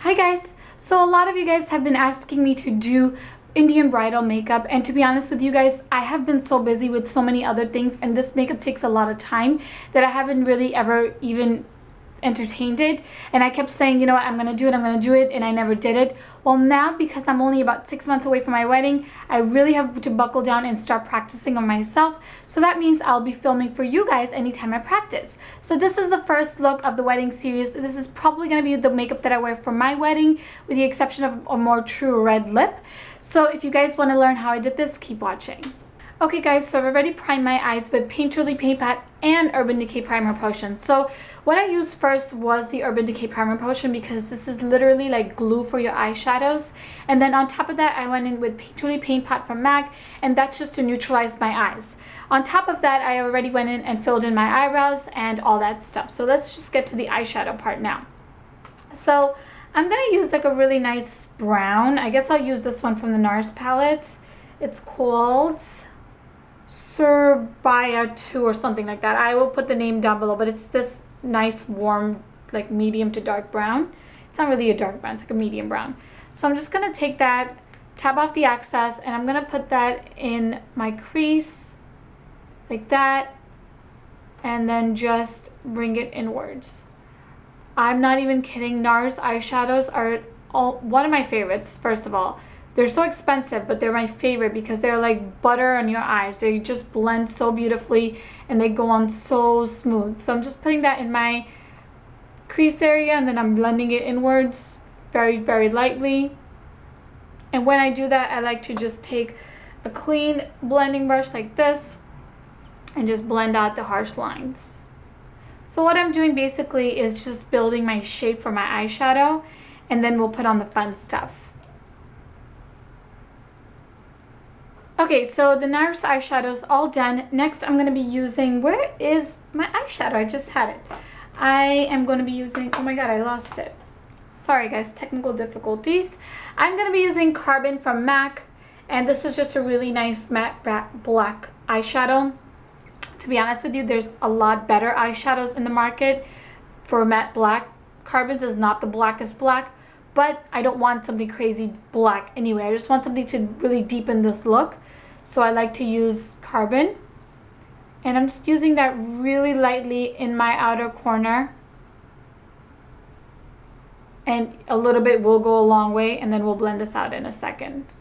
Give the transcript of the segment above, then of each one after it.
Hi guys! So a lot of you guys have been asking me to do Indian bridal makeup, and to be honest with you guys, I have been so busy with so many other things, and this makeup takes a lot of time that I haven't really ever even entertained it. And I kept saying, you know what, I'm gonna do it, and I never did it. Well, now, because I'm only about 6 months away from my wedding, I really have to buckle down and start practicing on myself. So that means I'll be filming for you guys anytime I practice. So this is the first look of the wedding series. This is probably gonna be the makeup that I wear for my wedding, with the exception of a more true red lip. So if you guys want to learn how I did this, keep watching. Okay guys, so I've already primed my eyes with Painterly Paint Pot and Urban Decay Primer Potion. So what I used first was the Urban Decay Primer Potion, because this is literally like glue for your eyeshadows. And then on top of that, I went in with Painterly Paint Pot from MAC, and that's just to neutralize my eyes. On top of that, I already went in and filled in my eyebrows and all that stuff. So let's just get to the eyeshadow part now. So I'm going to use like a really nice brown. I guess I'll use this one from the NARS palette. It's called Surabaya 2 or something like that. I will put the name down below, but it's this nice warm like medium to dark brown. It's not really a dark brown, it's like a medium brown. So I'm just going to take that, tap off the excess, and I'm going to put that in my crease like that, and then just bring it inwards. I'm not even kidding, NARS eyeshadows are one of my favorites. First of all, they're so expensive, but they're my favorite because they're like butter on your eyes. They just blend so beautifully and they go on so smooth. So I'm just putting that in my crease area, and then I'm blending it inwards very, very lightly. And when I do that, I like to just take a clean blending brush like this and just blend out the harsh lines. So what I'm doing basically is just building my shape for my eyeshadow, and then we'll put on the fun stuff. Okay, so the NARS eyeshadow is all done. Next, I'm going to be using, where is my eyeshadow? I just had it. I am going to be using, oh my god, I lost it. Sorry guys, technical difficulties. I'm going to be using Carbon from MAC, and this is just a really nice matte black eyeshadow. To be honest with you, there's a lot better eyeshadows in the market for matte black. Carbon's is not the blackest black, but I don't want something crazy black anyway. I just want something to really deepen this look. So I like to use Carbon. And I'm just using that really lightly in my outer corner. And a little bit will go a long way, and then we'll blend this out in a second.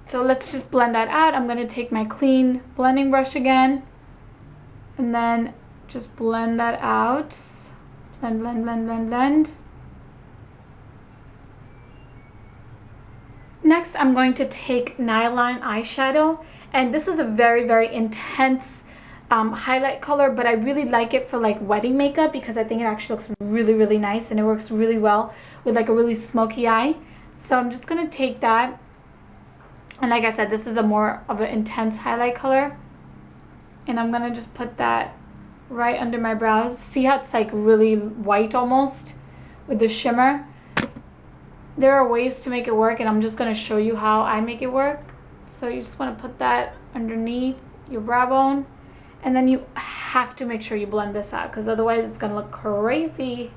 So let's just blend that out. I'm going to take my clean blending brush again, and then just blend that out. Blend, blend, blend, blend, blend. Next, I'm going to take Nylon Eyeshadow, and this is a very, very intense highlight color, but I really like it for like wedding makeup because I think it actually looks really, really nice, and it works really well with like a really smoky eye. So I'm just going to take that, and like I said, this is a more of an intense highlight color, and I'm going to just put that right under my brows. See how it's like really white almost with the shimmer? There are ways to make it work, and I'm just going to show you how I make it work. So you just want to put that underneath your brow bone, and then you have to make sure you blend this out, because otherwise it's going to look crazy.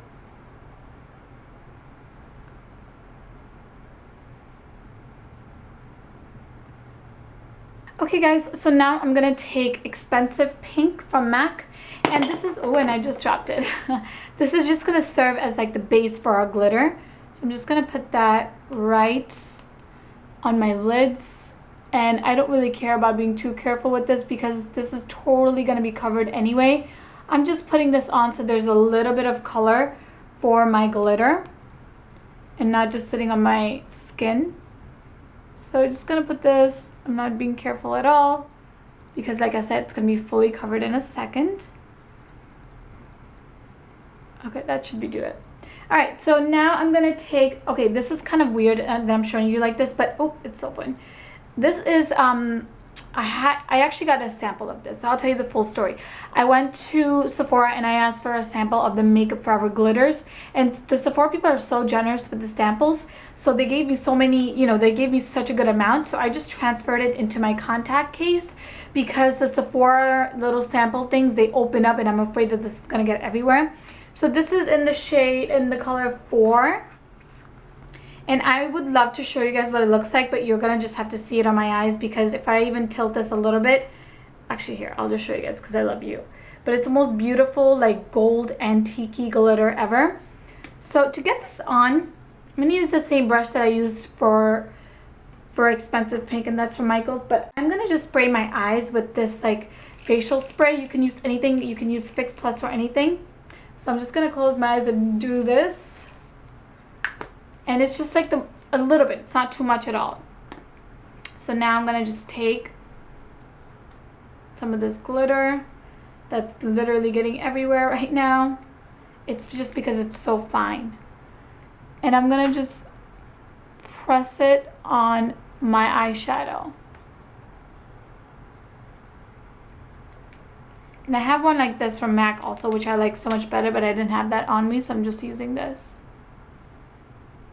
Okay guys, so now I'm going to take Expensive Pink from MAC, and this is, oh, and I just dropped it. This is just going to serve as like the base for our glitter. So I'm just going to put that right on my lids, and I don't really care about being too careful with this because this is totally going to be covered anyway. I'm just putting this on so there's a little bit of color for my glitter and not just sitting on my skin. So I'm just going to put this. I'm not being careful at all because, like I said, it's going to be fully covered in a second. Okay, that should do it. All right, so now I'm going to take, okay, this is kind of weird that I'm showing you like this, but oh, it's open. This is, I actually got a sample of this. So I'll tell you the full story. I went to Sephora and I asked for a sample of the Makeup Forever glitters, and the Sephora people are so generous with the samples. So they gave me so many, you know, they gave me such a good amount. So I just transferred it into my contact case because the Sephora little sample things, they open up and I'm afraid that this is going to get everywhere. So this is in the shade, in the color 4. And I would love to show you guys what it looks like, but you're gonna just have to see it on my eyes, because if I even tilt this a little bit, actually here, I'll just show you guys because I love you. But it's the most beautiful like gold antique glitter ever. So to get this on, I'm gonna use the same brush that I used for expensive pink, and that's from Michaels. But I'm gonna just spray my eyes with this like facial spray. You can use anything, you can use Fix Plus or anything. So I'm just gonna close my eyes and do this. And it's just like a little bit, it's not too much at all. So now I'm gonna just take some of this glitter that's literally getting everywhere right now. It's just because it's so fine. And I'm gonna just press it on my eyeshadow. And I have one like this from MAC also, which I like so much better, but I didn't have that on me, so I'm just using this.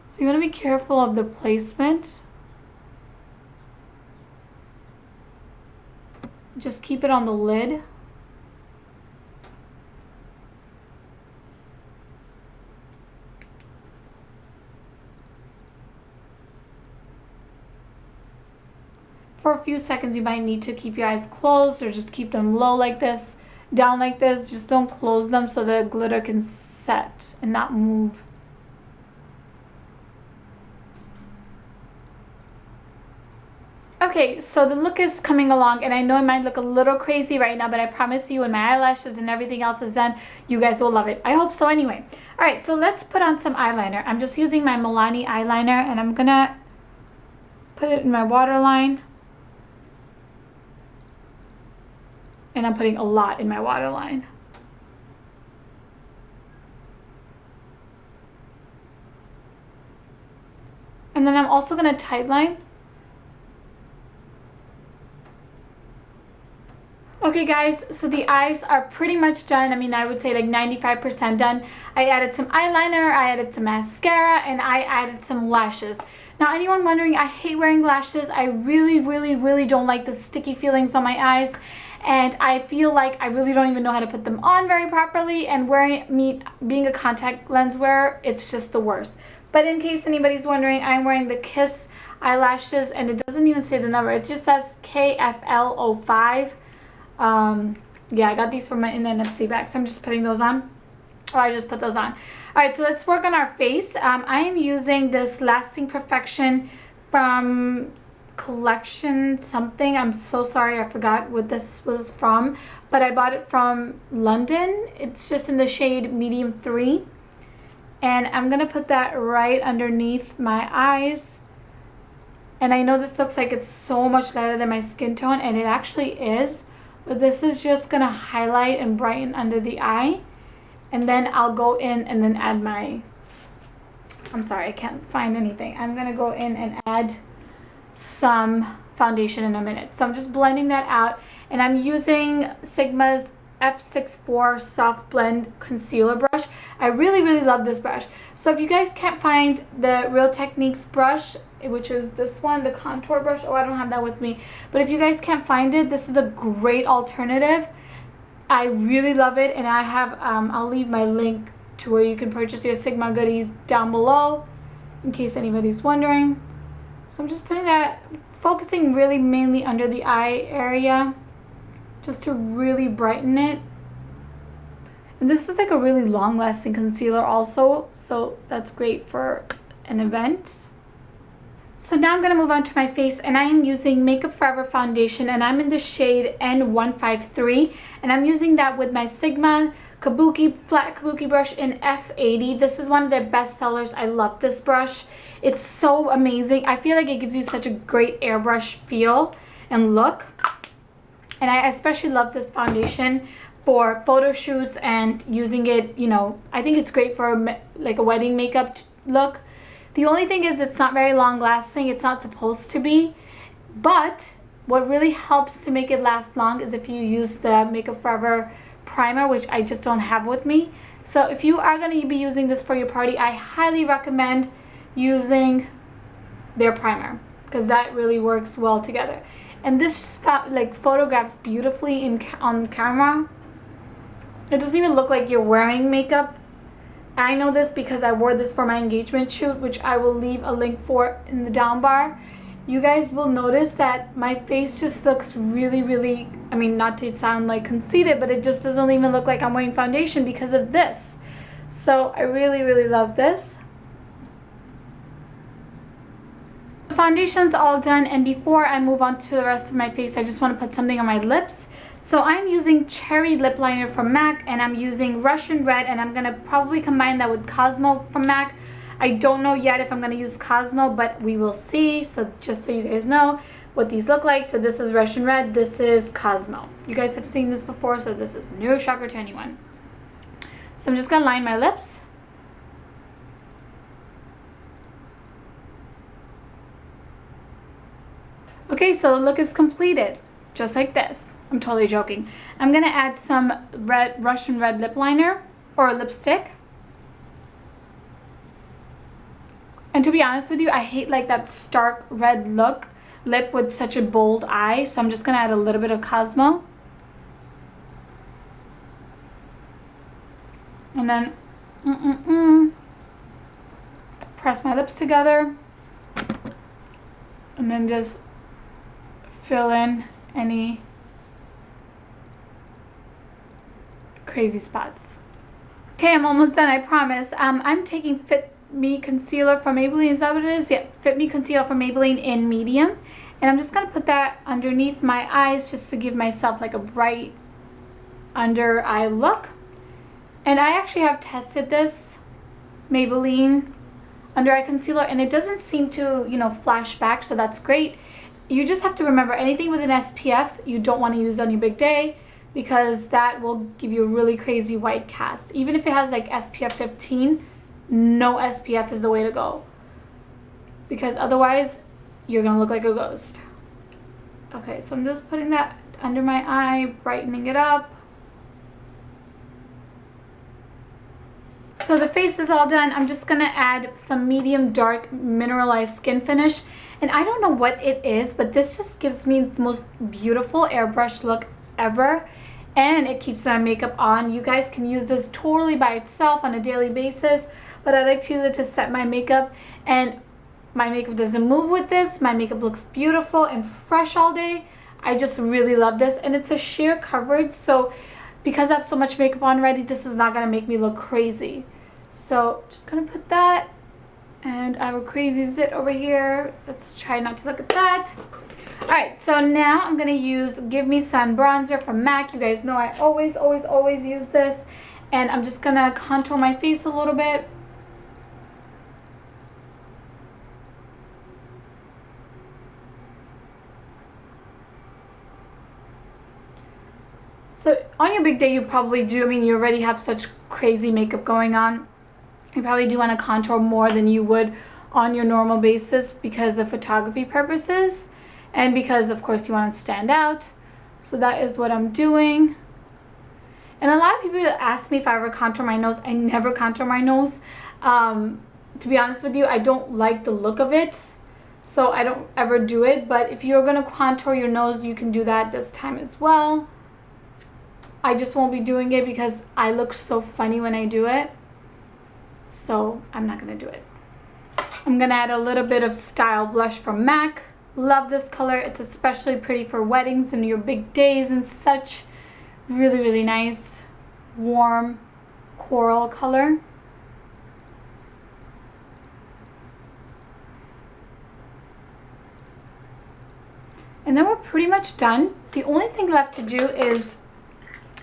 So you want to be careful of the placement. Just keep it on the lid. For a few seconds, you might need to keep your eyes closed or just keep them low like this, down like this. Just don't close them so the glitter can set and not move. Okay, so the look is coming along, and I know it might look a little crazy right now, but I promise you when my eyelashes and everything else is done, you guys will love it. I hope so anyway. All right, so let's put on some eyeliner. I'm just using my Milani eyeliner, and I'm gonna put it in my waterline. And I'm putting a lot in my waterline. And then I'm also gonna tightline. Okay guys, so the eyes are pretty much done. I mean, I would say like 95% done. I added some eyeliner, I added some mascara, and I added some lashes. Now, anyone wondering, I hate wearing lashes. I really don't like the sticky feelings on my eyes. And I feel like I really don't even know how to put them on very properly. And being a contact lens wearer, it's just the worst. But in case anybody's wondering, I'm wearing the Kiss eyelashes, and it doesn't even say the number. It just says KFL05. Yeah, I got these from my NFC bag, so I'm just putting those on. Or I just put those on. All right, so let's work on our face. I am using this Lasting Perfection from Collection something. I'm so sorry, I forgot what this was from, but I bought it from London. It's just in the shade medium 3, and I'm gonna put that right underneath my eyes. And I know this looks like it's so much lighter than my skin tone, and it actually is, but this is just gonna highlight and brighten under the eye. And then I'll go in and then add my, I'm sorry, I can't find anything. I'm gonna go in and add some foundation in a minute. So I'm just blending that out, and I'm using Sigma's F64 Soft Blend Concealer Brush. I really love this brush. So if you guys can't find the Real Techniques brush, which is this one, the contour brush, oh, I don't have that with me, but if you guys can't find it, this is a great alternative. I really love it, and I have, I'll leave my link to where you can purchase your Sigma goodies down below, in case anybody's wondering. So I'm just putting that, focusing really mainly under the eye area, just to really brighten it. And this is like a really long-lasting concealer also, so that's great for an event. So now I'm going to move on to my face, and I am using Makeup Forever foundation, and I'm in the shade N153, and I'm using that with my Sigma Kabuki flat Kabuki brush in F80. This is one of their best sellers. I love this brush. It's so amazing. I feel like it gives you such a great airbrush feel and look. And I especially love this foundation for photo shoots and using it, you know, I think it's great for like a wedding makeup look. The only thing is it's not very long lasting. It's not supposed to be. But what really helps to make it last long is if you use the Makeup Forever primer, which I just don't have with me. So if you are going to be using this for your party, I highly recommend using their primer, because that really works well together. And this like photographs beautifully on camera. It doesn't even look like you're wearing makeup. I know this because I wore this for my engagement shoot, which I will leave a link for in the down bar. You guys will notice that my face just looks really, really, I mean, not to sound like conceited, but it just doesn't even look like I'm wearing foundation because of this. So I really, really love this. The foundation's all done, and before I move on to the rest of my face, I just want to put something on my lips. So I'm using Cherry Lip Liner from MAC, and I'm using Russian Red, and I'm going to probably combine that with Cosmo from MAC. I don't know yet if I'm going to use Cosmo, but we will see. So just so you guys know what these look like. So this is Russian Red, this is Cosmo. You guys have seen this before, so this is no shocker to anyone. So I'm just going to line my lips. Okay, so the look is completed, just like this. I'm totally joking. I'm going to add some Russian Red lip liner or lipstick. And to be honest with you, I hate like that stark red lip with such a bold eye. So I'm just going to add a little bit of Cosmo. And then press my lips together. And then just fill in any crazy spots. Okay, I'm almost done, I promise. I'm taking Fit Me concealer from Maybelline. Is that what it is? Yeah, Fit Me concealer from Maybelline in medium, and I'm just gonna put that underneath my eyes just to give myself like a bright under eye look. And I actually have tested this Maybelline under eye concealer, and it doesn't seem to, you know, flash back, so that's great. You just have to remember, anything with an SPF you don't want to use on your big day, because that will give you a really crazy white cast. Even if it has like SPF 15, no SPF is the way to go, because otherwise you're gonna look like a ghost. Okay, so I'm just putting that under my eye, brightening it up. So the face is all done. I'm just gonna add some medium dark mineralized skin finish, and I don't know what it is, but this just gives me the most beautiful airbrush look ever, and it keeps my makeup on. You guys can use this totally by itself on a daily basis, but I like to use it to set my makeup, and my makeup doesn't move with this. My makeup looks beautiful and fresh all day. I just really love this, and it's a sheer coverage, so because I have so much makeup on already, this is not gonna make me look crazy. So just gonna put that, and I have a crazy zit over here. Let's try not to look at that. All right, so now I'm gonna use Give Me Sun bronzer from MAC. You guys know I always use this, and I'm just gonna contour my face a little bit. So on your big day, you probably do, I mean, you already have such crazy makeup going on. You probably do want to contour more than you would on your normal basis because of photography purposes, and because of course you want to stand out. So that is what I'm doing. And a lot of people ask me if I ever contour my nose. I never contour my nose. To be honest with you, I don't like the look of it, so I don't ever do it. But if you're going to contour your nose, you can do that this time as well. I just won't be doing it because I look so funny when I do it. So I'm not going to do it. I'm going to add a little bit of Style Blush from MAC. Love this color. It's especially pretty for weddings and your big days and such. Really, really nice, warm coral color. And then we're pretty much done. The only thing left to do is,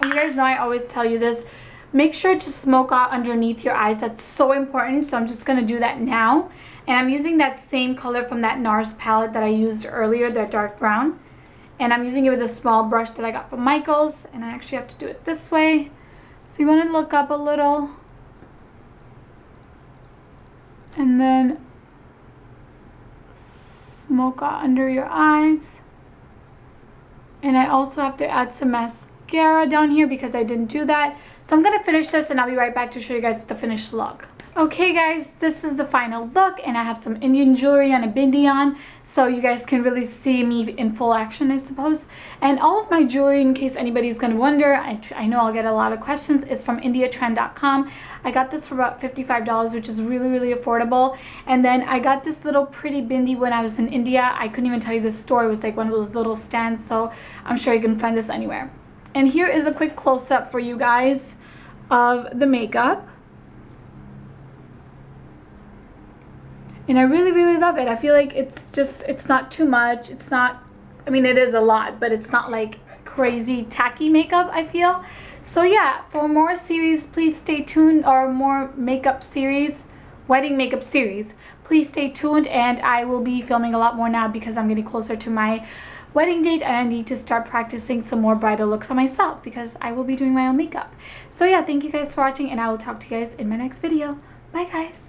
you guys know I always tell you this, make sure to smoke out underneath your eyes. That's so important. So I'm just going to do that now. And I'm using that same color from that NARS palette that I used earlier, that dark brown. And I'm using it with a small brush that I got from Michaels. And I actually have to do it this way. So you want to look up a little. And then smoke out under your eyes. And I also have to add some mascara down here because I didn't do that. So I'm going to finish this and I'll be right back to show you guys the finished look. Okay guys, this is the final look, and I have some Indian jewelry and a bindi on, so you guys can really see me in full action, I suppose. And all of my jewelry, in case anybody's going to wonder, I know I'll get a lot of questions, is from indiatrend.com. I got this for about $55, which is really, really affordable. And then I got this little pretty bindi when I was in India. I couldn't even tell you the store. It was like one of those little stands, so I'm sure you can find this anywhere. And here is a quick close-up for you guys of the makeup. And I really, really love it. I feel like it's not too much. It's not, I mean, it is a lot, but it's not like crazy tacky makeup, I feel. So yeah, for more series, please stay tuned, or more makeup series, wedding makeup series, please stay tuned. And I will be filming a lot more now because I'm getting closer to my wedding date, and I need to start practicing some more bridal looks on myself because I will be doing my own makeup. So yeah, thank you guys for watching, and I will talk to you guys in my next video. Bye guys.